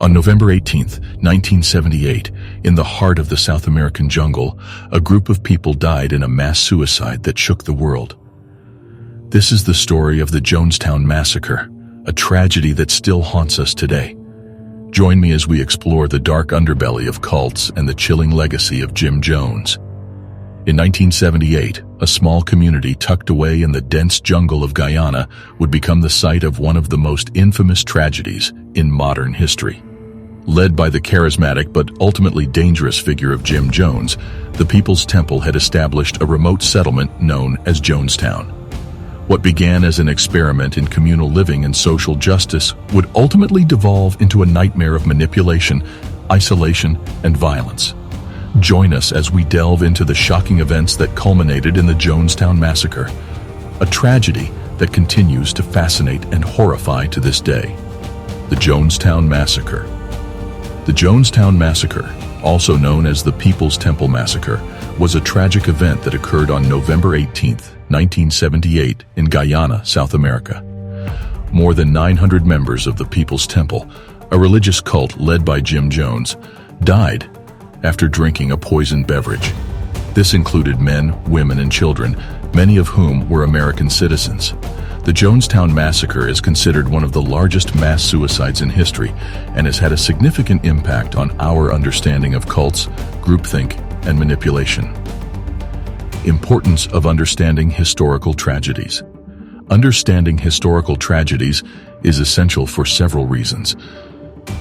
On November 18, 1978, in the heart of the South American jungle, a group of people died in a mass suicide that shook the world. This is the story of the Jonestown Massacre, a tragedy that still haunts us today. Join me as we explore the dark underbelly of cults and the chilling legacy of Jim Jones. In 1978, a small community tucked away in the dense jungle of Guyana would become the site of one of the most infamous tragedies in modern history. Led by the charismatic but ultimately dangerous figure of Jim Jones, the People's Temple had established a remote settlement known as Jonestown. What began as an experiment in communal living and social justice would ultimately devolve into a nightmare of manipulation, isolation, and violence. Join us as we delve into the shocking events that culminated in the Jonestown Massacre, a tragedy that continues to fascinate and horrify to this day. The Jonestown Massacre. The Jonestown Massacre, also known as the People's Temple Massacre, was a tragic event that occurred on November 18, 1978, in Guyana, South America. More than 900 members of the People's Temple, a religious cult led by Jim Jones, died after drinking a poisoned beverage. This included men, women, and children, many of whom were American citizens. The Jonestown Massacre is considered one of the largest mass suicides in history and has had a significant impact on our understanding of cults, groupthink, and manipulation. Importance of understanding historical tragedies. Understanding historical tragedies is essential for several reasons.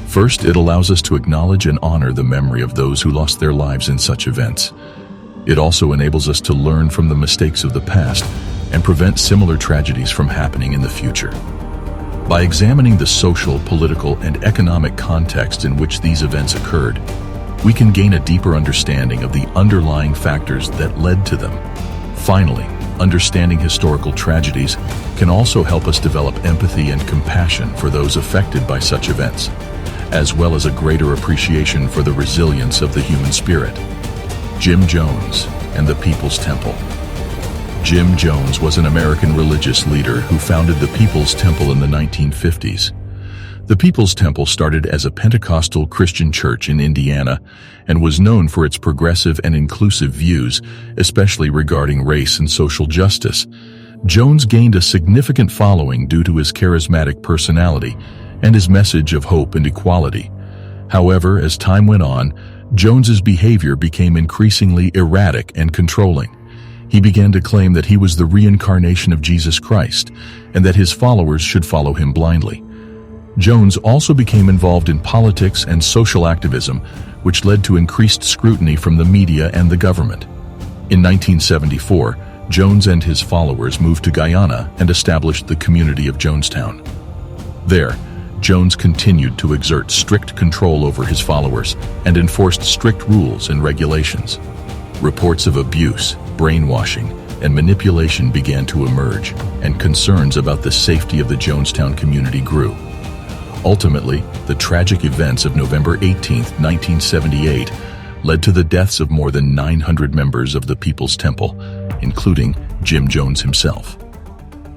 First, it allows us to acknowledge and honor the memory of those who lost their lives in such events. It also enables us to learn from the mistakes of the past and prevent similar tragedies from happening in the future. By examining the social, political, and economic context in which these events occurred, we can gain a deeper understanding of the underlying factors that led to them. Finally, understanding historical tragedies can also help us develop empathy and compassion for those affected by such events, as well as a greater appreciation for the resilience of the human spirit. Jim Jones and the People's Temple. Jim Jones was an American religious leader who founded the People's Temple in the 1950s. The People's Temple started as a Pentecostal Christian church in Indiana and was known for its progressive and inclusive views, especially regarding race and social justice. Jones gained a significant following due to his charismatic personality and his message of hope and equality. However, as time went on, Jones's behavior became increasingly erratic and controlling. He began to claim that he was the reincarnation of Jesus Christ and that his followers should follow him blindly. Jones also became involved in politics and social activism, which led to increased scrutiny from the media and the government. In 1974, Jones and his followers moved to Guyana and established the community of Jonestown. There, Jones continued to exert strict control over his followers and enforced strict rules and regulations. Reports of abuse, brainwashing, and manipulation began to emerge, and concerns about the safety of the Jonestown community grew. Ultimately, the tragic events of November 18, 1978, led to the deaths of more than 900 members of the People's Temple, including Jim Jones himself.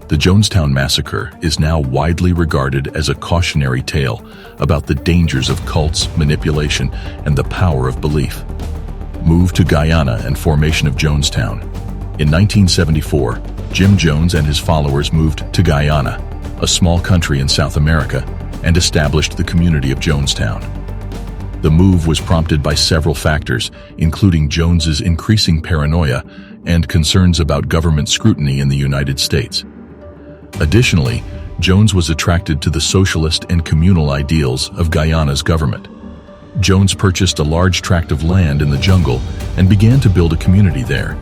The Jonestown Massacre is now widely regarded as a cautionary tale about the dangers of cults, manipulation, and the power of belief. Move to Guyana and formation of Jonestown. In 1974, Jim Jones and his followers moved to Guyana, a small country in South America, and established the community of Jonestown. The move was prompted by several factors, including Jones's increasing paranoia and concerns about government scrutiny in the United States. Additionally, Jones was attracted to the socialist and communal ideals of Guyana's government. Jones purchased a large tract of land in the jungle and began to build a community there.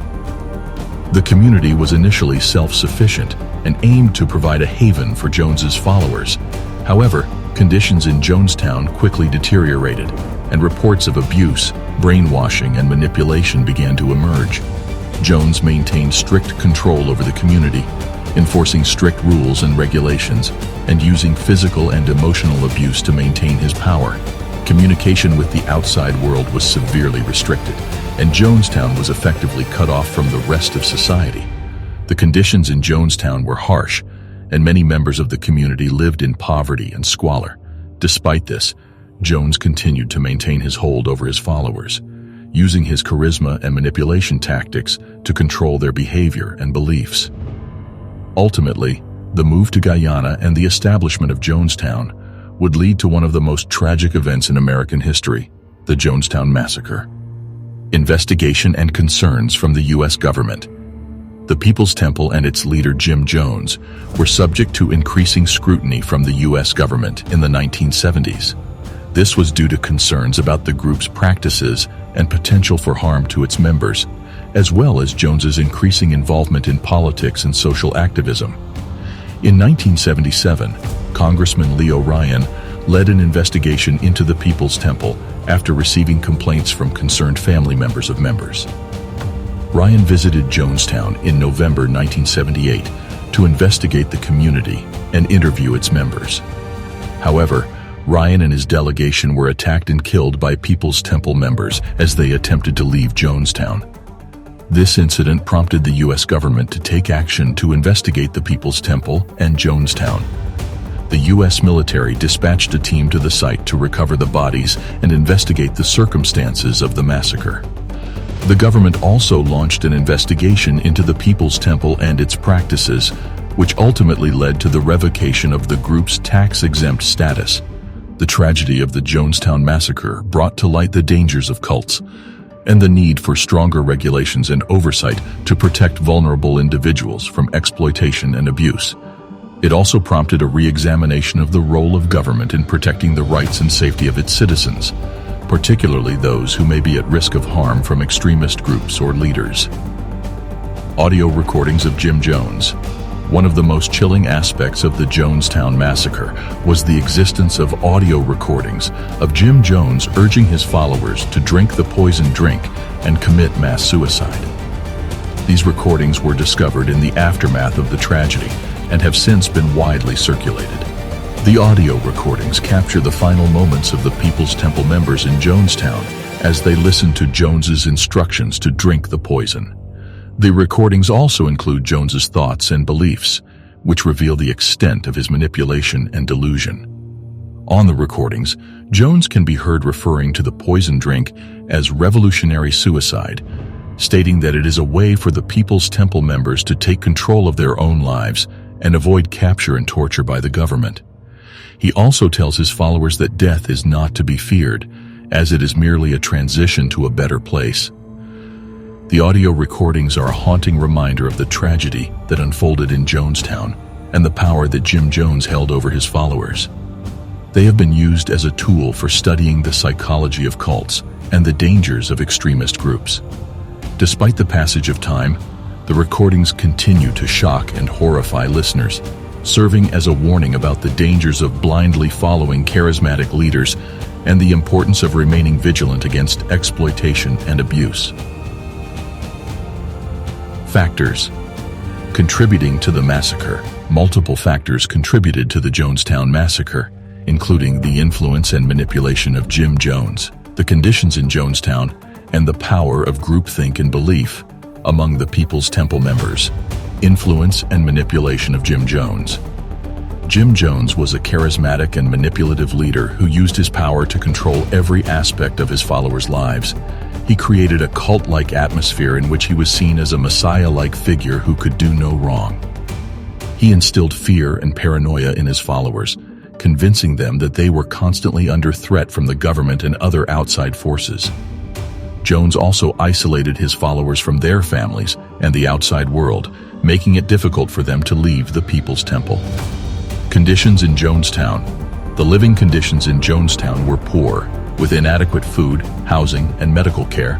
The community was initially self-sufficient and aimed to provide a haven for Jones's followers. However, conditions in Jonestown quickly deteriorated, and reports of abuse, brainwashing, and manipulation began to emerge. Jones maintained strict control over the community, enforcing strict rules and regulations, and using physical and emotional abuse to maintain his power. Communication with the outside world was severely restricted, and Jonestown was effectively cut off from the rest of society. The conditions in Jonestown were harsh, and many members of the community lived in poverty and squalor. Despite this, Jones continued to maintain his hold over his followers, using his charisma and manipulation tactics to control their behavior and beliefs. Ultimately, the move to Guyana and the establishment of Jonestown would lead to one of the most tragic events in American history, the Jonestown Massacre. Investigation and concerns from the U.S. government. The People's Temple and its leader Jim Jones were subject to increasing scrutiny from the U.S. government in the 1970s. This was due to concerns about the group's practices and potential for harm to its members, as well as Jones's increasing involvement in politics and social activism. In 1977, Congressman Leo Ryan led an investigation into the People's Temple after receiving complaints from concerned family members of members. Ryan visited Jonestown in November 1978 to investigate the community and interview its members. However, Ryan and his delegation were attacked and killed by People's Temple members as they attempted to leave Jonestown. This incident prompted the U.S. government to take action to investigate the People's Temple and Jonestown. The U.S. military dispatched a team to the site to recover the bodies and investigate the circumstances of the massacre. The government also launched an investigation into the People's Temple and its practices, which ultimately led to the revocation of the group's tax-exempt status. The tragedy of the Jonestown Massacre brought to light the dangers of cults and the need for stronger regulations and oversight to protect vulnerable individuals from exploitation and abuse. It also prompted a re-examination of the role of government in protecting the rights and safety of its citizens, particularly those who may be at risk of harm from extremist groups or leaders. Audio recordings of Jim Jones. One of the most chilling aspects of the Jonestown Massacre was the existence of audio recordings of Jim Jones urging his followers to drink the poison drink and commit mass suicide. These recordings were discovered in the aftermath of the tragedy and have since been widely circulated. The audio recordings capture the final moments of the People's Temple members in Jonestown as they listened to Jones's instructions to drink the poison. The recordings also include Jones's thoughts and beliefs, which reveal the extent of his manipulation and delusion. On the recordings, Jones can be heard referring to the poison drink as revolutionary suicide, stating that it is a way for the People's Temple members to take control of their own lives and avoid capture and torture by the government. He also tells his followers that death is not to be feared, as it is merely a transition to a better place. The audio recordings are a haunting reminder of the tragedy that unfolded in Jonestown and the power that Jim Jones held over his followers. They have been used as a tool for studying the psychology of cults and the dangers of extremist groups. Despite the passage of time, the recordings continue to shock and horrify listeners, serving as a warning about the dangers of blindly following charismatic leaders and the importance of remaining vigilant against exploitation and abuse. Factors contributing to the massacre. Multiple factors contributed to the Jonestown Massacre, including the influence and manipulation of Jim Jones, the conditions in Jonestown, and the power of groupthink and belief among the People's Temple members. Influence and manipulation of Jim Jones. Jim Jones was a charismatic and manipulative leader who used his power to control every aspect of his followers' lives. He created a cult-like atmosphere in which he was seen as a messiah-like figure who could do no wrong. He instilled fear and paranoia in his followers, convincing them that they were constantly under threat from the government and other outside forces. Jones also isolated his followers from their families and the outside world, making it difficult for them to leave the People's Temple. Conditions in Jonestown. The living conditions in Jonestown were poor, with inadequate food, housing, and medical care.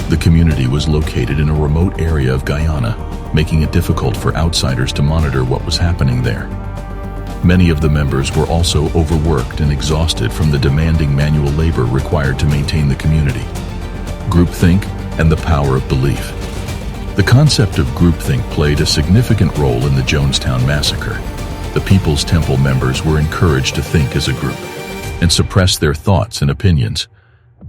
The community was located in a remote area of Guyana, making it difficult for outsiders to monitor what was happening there. Many of the members were also overworked and exhausted from the demanding manual labor required to maintain the community. Groupthink and the power of belief. The concept of groupthink played a significant role in the Jonestown Massacre. The People's Temple members were encouraged to think as a group and suppress their thoughts and opinions.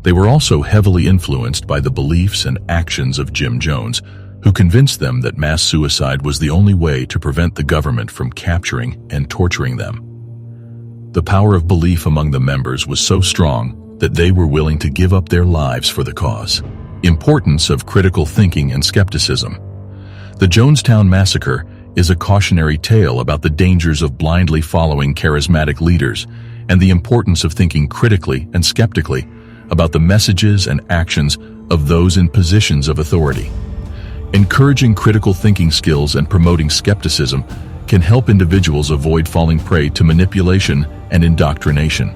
They were also heavily influenced by the beliefs and actions of Jim Jones, who convinced them that mass suicide was the only way to prevent the government from capturing and torturing them. The power of belief among the members was so strong that they were willing to give up their lives for the cause. Importance of critical thinking and skepticism. The Jonestown Massacre is a cautionary tale about the dangers of blindly following charismatic leaders and the importance of thinking critically and skeptically about the messages and actions of those in positions of authority. Encouraging critical thinking skills and promoting skepticism can help individuals avoid falling prey to manipulation and indoctrination.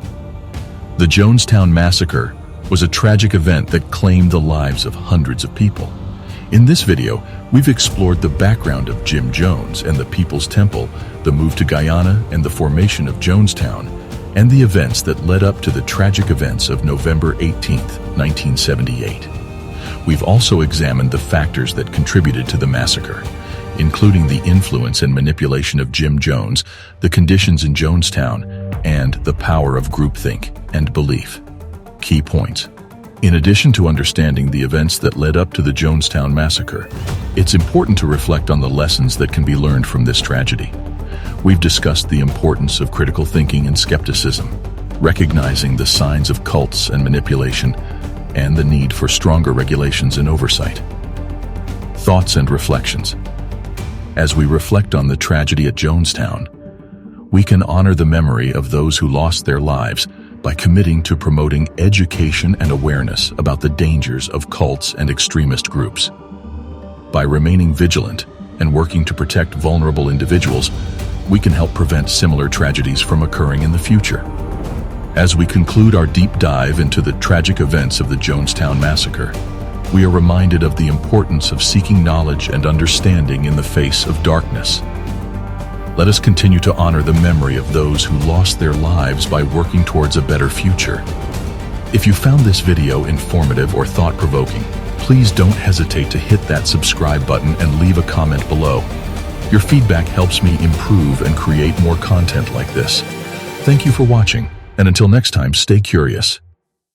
The Jonestown Massacre was a tragic event that claimed the lives of hundreds of people. In this video, we've explored the background of Jim Jones and the People's Temple, the move to Guyana and the formation of Jonestown, and the events that led up to the tragic events of November 18, 1978. We've also examined the factors that contributed to the massacre, including the influence and manipulation of Jim Jones, the conditions in Jonestown, and the power of groupthink and belief. Key points. In addition to understanding the events that led up to the Jonestown Massacre, it's important to reflect on the lessons that can be learned from this tragedy. We've discussed the importance of critical thinking and skepticism, recognizing the signs of cults and manipulation, and the need for stronger regulations and oversight. Thoughts and reflections. As we reflect on the tragedy at Jonestown, we can honor the memory of those who lost their lives by committing to promoting education and awareness about the dangers of cults and extremist groups. By remaining vigilant and working to protect vulnerable individuals, we can help prevent similar tragedies from occurring in the future. As we conclude our deep dive into the tragic events of the Jonestown Massacre, we are reminded of the importance of seeking knowledge and understanding in the face of darkness. Let us continue to honor the memory of those who lost their lives by working towards a better future. If you found this video informative or thought-provoking, please don't hesitate to hit that subscribe button and leave a comment below. Your feedback helps me improve and create more content like this. Thank you for watching, and until next time, stay curious.